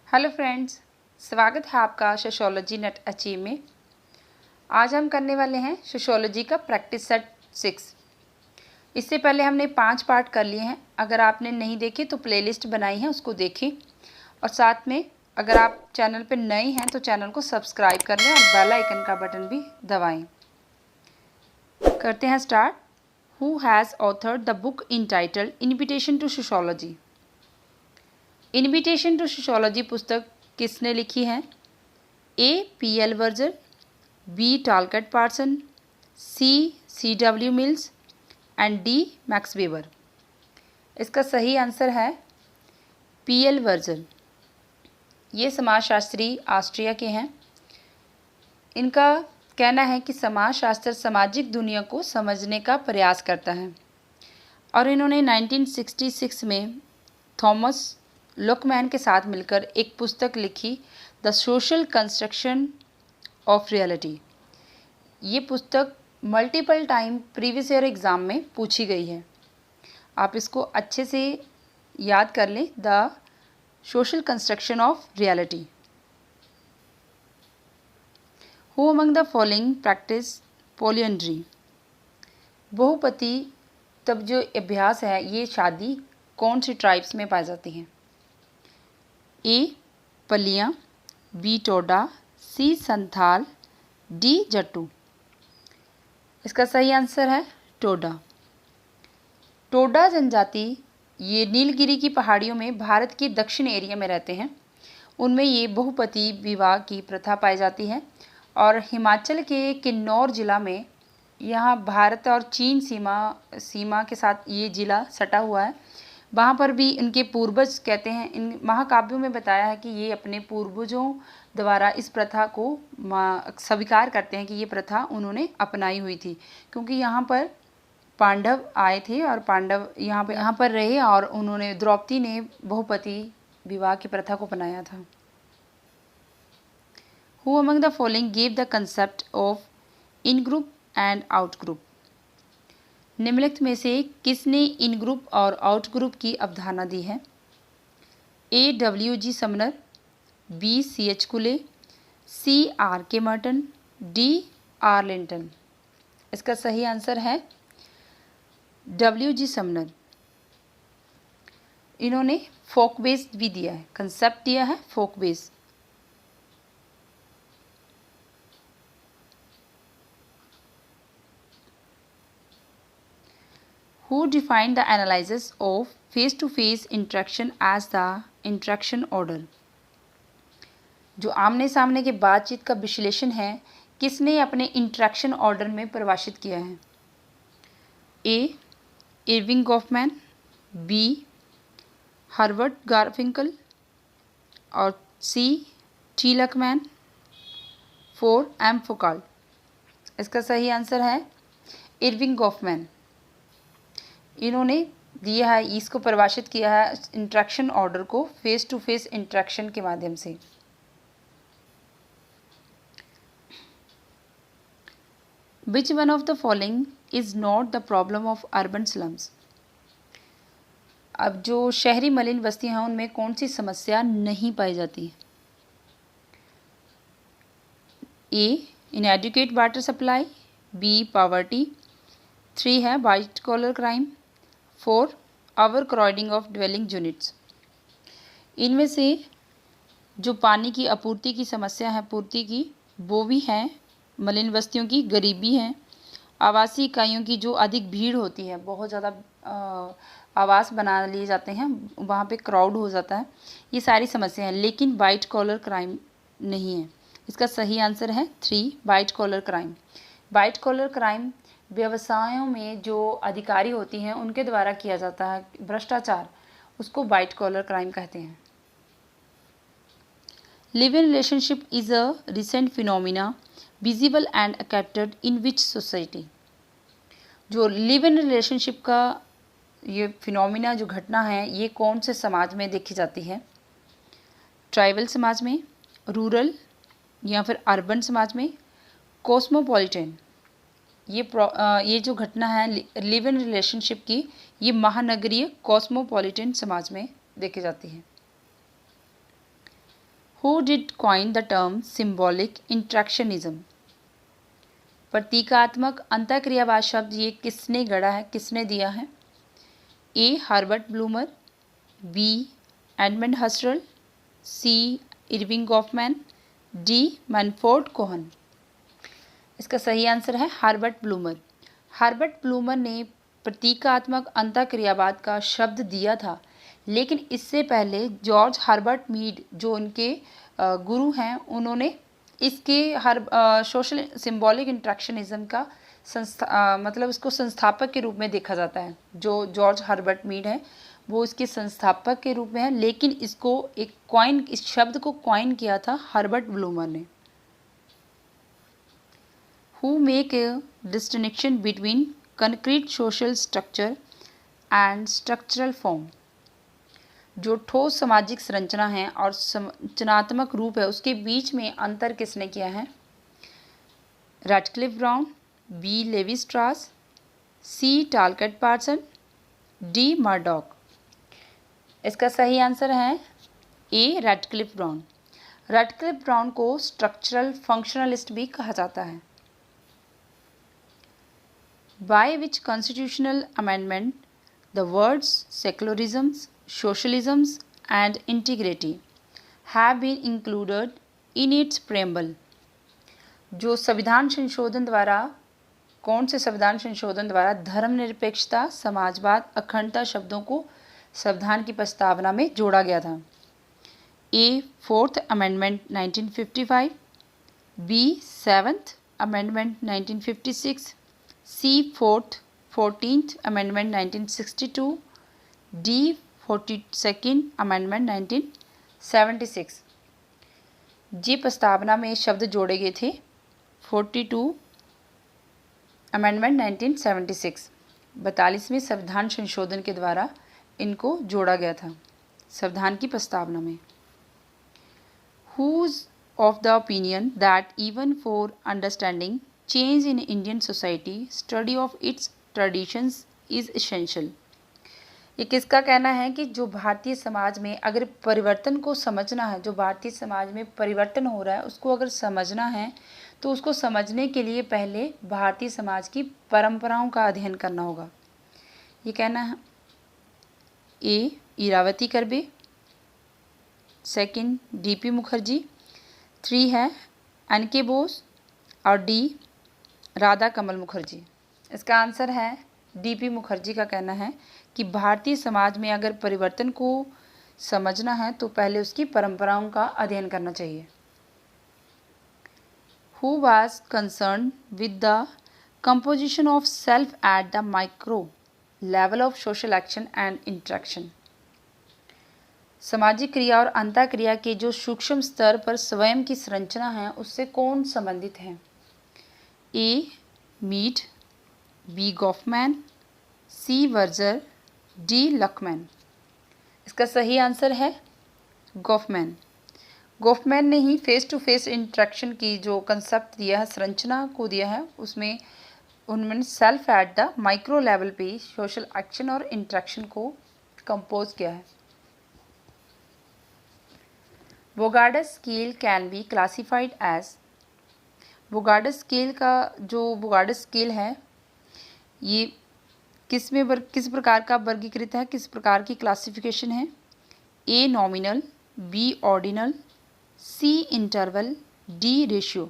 Hello friends, स्वागत है आपका सोशियोलॉजी नेट अचीव में। आज हम करने वाले हैं सोशियोलॉजी का प्रैक्टिस सेट 6। इससे पहले हमने 5 पार्ट कर लिए हैं। अगर आपने नहीं देखे तो प्लेलिस्ट बनाई है, उसको देखें। और साथ में अगर आप चैनल पर नए हैं तो चैनल को सब्सक्राइब कर लें और बेल आइकन का बटन भी दबाएं। करते हैं start. Who has authored the book entitled invitation to sociology. Invitation to sociology पुस्तक किसने लिखी है? A. P.L. Berger, B. Talcott Parson, C. C.W. Mills and D. Max Weber. इसका सही आंसर है P.L. वर्जर। ये समाजशास्त्री ऑस्ट्रिया के हैं। इनका कहना है कि समाजशास्त्र सामाजिक दुनिया को समझने का प्रयास करता है और इन्होंने 1966 में थॉमस लुकमैन के साथ मिलकर एक पुस्तक लिखी, the social construction of reality. ये पुस्तक multiple time previous year exam में पूछी गई है। आप इसको अच्छे से याद कर लें, the social construction of reality. Who among the following practice polyandry. बहुपति तब जो अभ्यास है, ये शादी कौन सी ट्राइब्स में पाई जाती हैं? ए. पलिया, बी. टोडा, सी. संथाल, डी. जट्टू। इसका सही आंसर है टोडा। टोडा जनजाति ये नीलगिरी की पहाड़ियों में भारत के दक्षिण एरिया में रहते हैं। उनमें ये बहुपति विवाह की प्रथा पाई जाती है और हिमाचल के किन्नौर ज़िला में, यहाँ भारत और चीन सीमा के साथ ये ज़िला सटा हुआ है, वहाँ पर भी इनके पूर्वज कहते हैं, इन महाकाव्यों में बताया है कि ये अपने पूर्वजों द्वारा इस प्रथा को स्वीकार करते हैं कि ये प्रथा उन्होंने अपनाई हुई थी, क्योंकि यहाँ पर पांडव आए थे और पांडव यहाँ पर रहे और उन्होंने, द्रौपदी ने बहुपति विवाह की प्रथा को अपनाया था। Who among the following give the concept of in group and out group. निम्नलिखित में से किसने इन ग्रुप और आउट ग्रुप की अवधारणा दी है? A. W.G. Sumner, B. C.H. Cooley, C. R.K. Merton, D. आर्लिंटन। इसका सही आंसर है W.G. समनर। इन्होंने फोक बेस्ड भी दिया है, कंसेप्ट दिया है फोक based. Who defined the analysis of face-to-face interaction as the interaction order? जो आमने सामने के बातचीत का विश्लेषण है, किसने अपने इंटरेक्शन ऑर्डर में परिभाषित किया है? A. Erving Goffman, B. Herbert Garfinkel और सी. टी. लकमैन, 4. एम. फुकाल्ट। इसका सही आंसर है इरविंग गॉफमैन। इन्होंने दिया है, इसको परिभाषित किया है इंटरेक्शन ऑर्डर को फेस टू फेस इंटरेक्शन के माध्यम से। Which one of the following is not the problem of urban slums. अब जो शहरी मलिन बस्तियां हैं, उनमें कौन सी समस्या नहीं पाई जाती? A. Inadequate water supply, B. Poverty, 3 है white collar crime, 4. Overcrowding of dwelling units. इनमें से जो पानी की आपूर्ति की समस्या है, पूर्ति की, वो भी है मलिन बस्तियों की, गरीबी है, आवासीय इकाइयों की जो अधिक भीड़ होती है, बहुत ज़्यादा आवास बना लिए जाते हैं, वहाँ पे क्राउड हो जाता है, ये सारी समस्या है। लेकिन वाइट कॉलर क्राइम नहीं है। इसका सही आंसर है 3 white collar crime. White collar crime व्यवसायों में जो अधिकारी होती हैं उनके द्वारा किया जाता है भ्रष्टाचार, उसको वाइट कॉलर क्राइम कहते हैं। Live in relationship is a recent phenomena visible and accepted in which society. जो लिव इन रिलेशनशिप का ये फिनोमिना, जो घटना है, ये कौन से समाज में देखी जाती है? ट्राइबल समाज में, रूरल या फिर अर्बन समाज में, कॉस्मोपॉलिटन। ये जो घटना है लिव इन रिलेशनशिप की, ये महानगरीय कॉस्मोपॉलिटन समाज में देखी जाती है। Who did coin the term symbolic interactionism? प्रतीकात्मक अंतःक्रियावाद शब्द ये किसने गढ़ा है, किसने दिया है? A. Herbert Blumer, B. Edmund Husserl, C. Erving Goffman, D. Manford Kuhn. इसका सही आंसर है हर्बर्ट ब्लूमर। हर्बर्ट ब्लूमर ने प्रतीकात्मक अंतःक्रियावाद का शब्द दिया था, लेकिन इससे पहले जॉर्ज हर्बर्ट मीड जो उनके गुरु हैं, उन्होंने इसके सोशल सिंबॉलिक इंट्रैक्शनिज्म का मतलब इसको संस्थापक के रूप में देखा जाता है। जो जॉर्ज हर्बर्ट मीड है वो इसके संस्थापक के रूप में है, लेकिन इसको इस शब्द को कॉइन किया था हर्बर्ट ब्लूमर ने। Who make a distinction between concrete social structure and structural form? जो ठोस सामाजिक संरचना है और संरचनात्मक रूप है, उसके बीच में अंतर किसने किया है? Radcliffe Brown, B. Levi Strauss, C. Talcott Parson, D. Murdock. इसका सही आंसर है A. Radcliffe Brown. Radcliffe Brown को स्ट्रक्चरल फंक्शनलिस्ट भी कहा जाता है। By which constitutional amendment the words secularisms, socialisms and integrity have been included in its preamble? जो संविधान संशोधन द्वारा, कौन से संविधान संशोधन द्वारा धर्मनिरपेक्षता, समाजवाद, अखंडता शब्दों को संविधान की प्रस्तावना में जोड़ा गया था? A. 4th Amendment 1955, B. 7th Amendment 1956, C. 14th Amendment 1962, D. 42nd Amendment 1976। जी प्रस्तावना में शब्द जोड़े गए थे 42 Amendment 1976, 42वें संविधान संशोधन के द्वारा इनको जोड़ा गया था संविधान की प्रस्तावना में। Who's of the opinion that even for understanding change in Indian society, study of its traditions is essential? ये किसका कहना है कि जो भारतीय समाज में अगर परिवर्तन को समझना है, जो भारतीय समाज में परिवर्तन हो रहा है उसको अगर समझना है तो उसको समझने के लिए पहले भारतीय समाज की परंपराओं का अध्ययन करना होगा। ये कहना है A. Irawati Karve, second D P. Mukherjee, 3 है एन.के. बोस और डी. राधा कमल मुखर्जी। इसका आंसर है डी.पी. मुखर्जी का कहना है कि भारतीय समाज में अगर परिवर्तन को समझना है तो पहले उसकी परंपराओं का अध्ययन करना चाहिए। Who was concerned with the composition of self at the micro level of social action and interaction? सामाजिक क्रिया और अंतःक्रिया के जो सूक्ष्म स्तर पर स्वयं की संरचना है उससे कौन संबंधित है? A. Mead, B. Goffman, C. Berger, D. Luckmann. इसका सही आंसर है गॉफमैन। गॉफमैन ने ही फेस टू फेस इंटरेक्शन की जो कंसेप्ट दिया है, संरचना को दिया है, उसमें उन्होंने self at the micro level पे सोशल एक्शन और इंटरेक्शन को कंपोज किया है। Bogardus scale can be classified as, Bogardus scale का जो वोगार्डस स्केल है ये किस प्रकार का वर्गीकृत है, किस प्रकार की क्लासिफिकेशन है? A. Nominal, B. Ordinal, C. Interval, D. Ratio.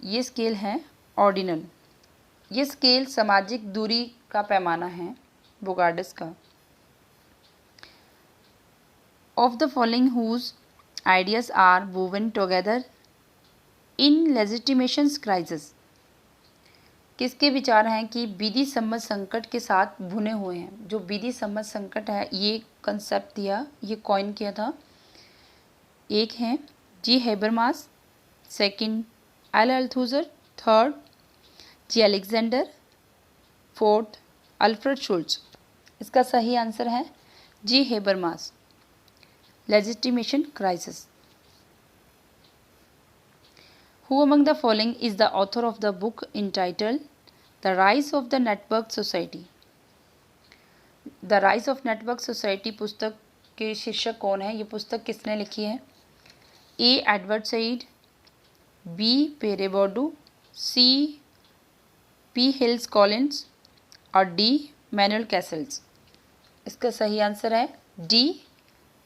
ये स्केल है ऑर्डिनल। ये स्केल सामाजिक दूरी का पैमाना है वोगार्डस का। Of the following whose ideas are woven together in legitimation crisis? किसके विचार हैं कि विधि सम्मत संकट के साथ भुने हुए हैं? जो विधि सम्मत संकट है ये कंसेप्ट दिया, ये कॉइन किया था। एक है G. Habermas, second L. Althusser, third G. Alexander, fourth Alfred Schutz. इसका सही आंसर है G. Habermas. Legitimation crisis. Who among the following is the author of the book entitled The Rise of the Network Society? The Rise of Network Society पुस्तक के शीर्षक कौन है? ये पुस्तक किसने लिखी है? A Edward Said, B Pierre Bourdieu, C P Hills Collins और डी मैनुअल कैसल्स। इसका सही आंसर है D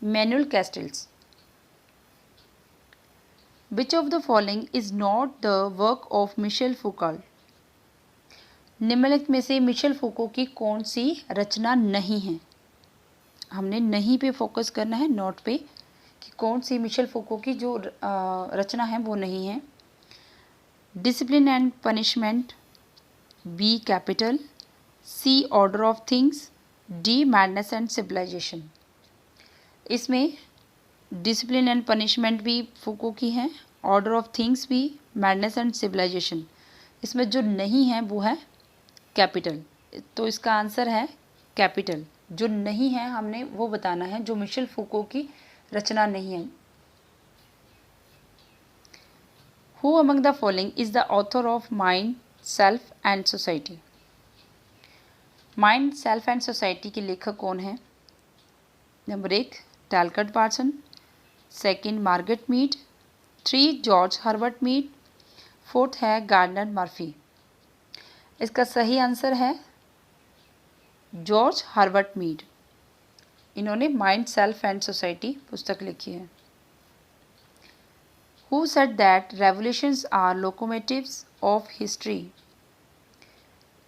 Manuel Castells. Which of the following is not the work of Michel Foucault. निम्नलिखित में से मिशेल फूको की कौन सी रचना नहीं है। हमने नहीं पे फोकस करना है, नोट पे, कि कौन सी मिशेल फूको की जो रचना है वो नहीं है। Discipline and punishment, B capital, C order of things, D madness and civilization. इसमें डिसिप्लिन एंड पनिशमेंट भी फूको की है, ऑर्डर ऑफ थिंग्स भी, मैडनेस एंड सिविलाइजेशन। इसमें जो नहीं है वो है कैपिटल। तो इसका आंसर है कैपिटल। जो नहीं है हमने वो बताना है, जो मिशेल फूको की रचना नहीं है। Who among the following is the author of mind, self and society. Mind, self and society के लेखक कौन है। Number 1 Talcott Parson, second Margaret Mead, 3 George Herbert Mead, 4th है गार्डनर मर्फी। इसका सही आंसर है जॉर्ज हर्बर्ट मीड। इन्होंने mind, self and society पुस्तक लिखी है। Who said that revolutions are locomotives of history.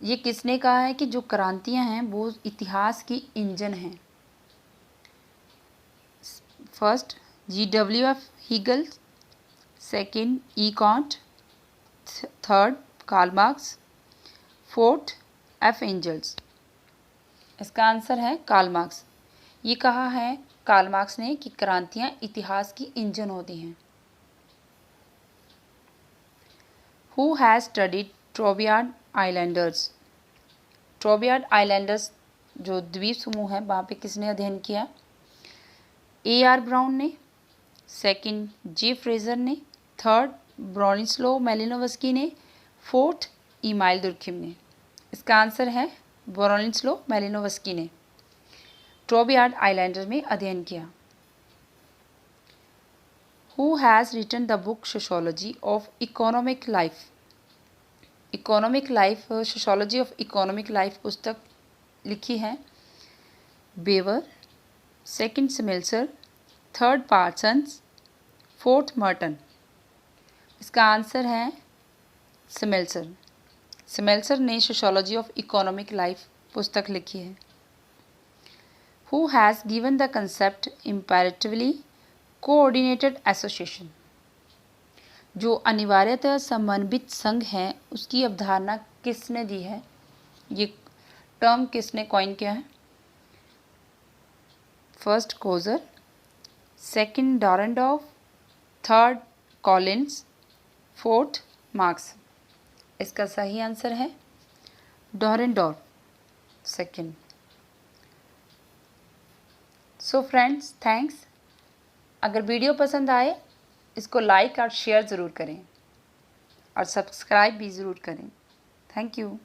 ये किसने कहा है कि जो क्रांतियां हैं वो इतिहास की इंजन हैं। First G.W.F. Hegel, second E Kant, third Karl Marx, 4th F. Engels. इसका आंसर है कार्ल मार्क्स। ये कहा है कार्ल मार्क्स ने कि क्रांतियां इतिहास की इंजन होती हैं। Who has studied Trobriand islanders. Trobriand islanders जो द्वीप समूह है वहाँ पे किसने अध्ययन किया। A.R. ब्राउन ने, सेकंड जे फ्रेजर ने, थर्ड ब्रोनिस्लो मेलिनोवस्की ने, 4th ईमाइल दुर्खिम ने। इसका आंसर है ब्रोनिस्लो मेलिनोवस्की ने ट्रोबियाड आइलैंडर में अध्ययन किया। Who has written the book sociology of economic life. Economic life, sociology of economic life पुस्तक लिखी है Weber, second Smelser, third Parsons, 4th Merton. इसका आंसर है स्मेल्सर। स्मेल्सर ने सोशियोलॉजी ऑफ इकोनॉमिक लाइफ पुस्तक लिखी है। Who has given the concept imperatively coordinated association. जो अनिवार्यतः समन्वित संघ है उसकी अवधारणा किसने दी है, ये टर्म किसने कॉइन किया है। First Coser, second Dahrendorf, third Collins, 4th Marx. इसका सही आंसर है Dahrendorf, second. So friends, thanks. अगर वीडियो पसंद आए इसको लाइक और शेयर ज़रूर करें और सब्सक्राइब भी ज़रूर करें। Thank you.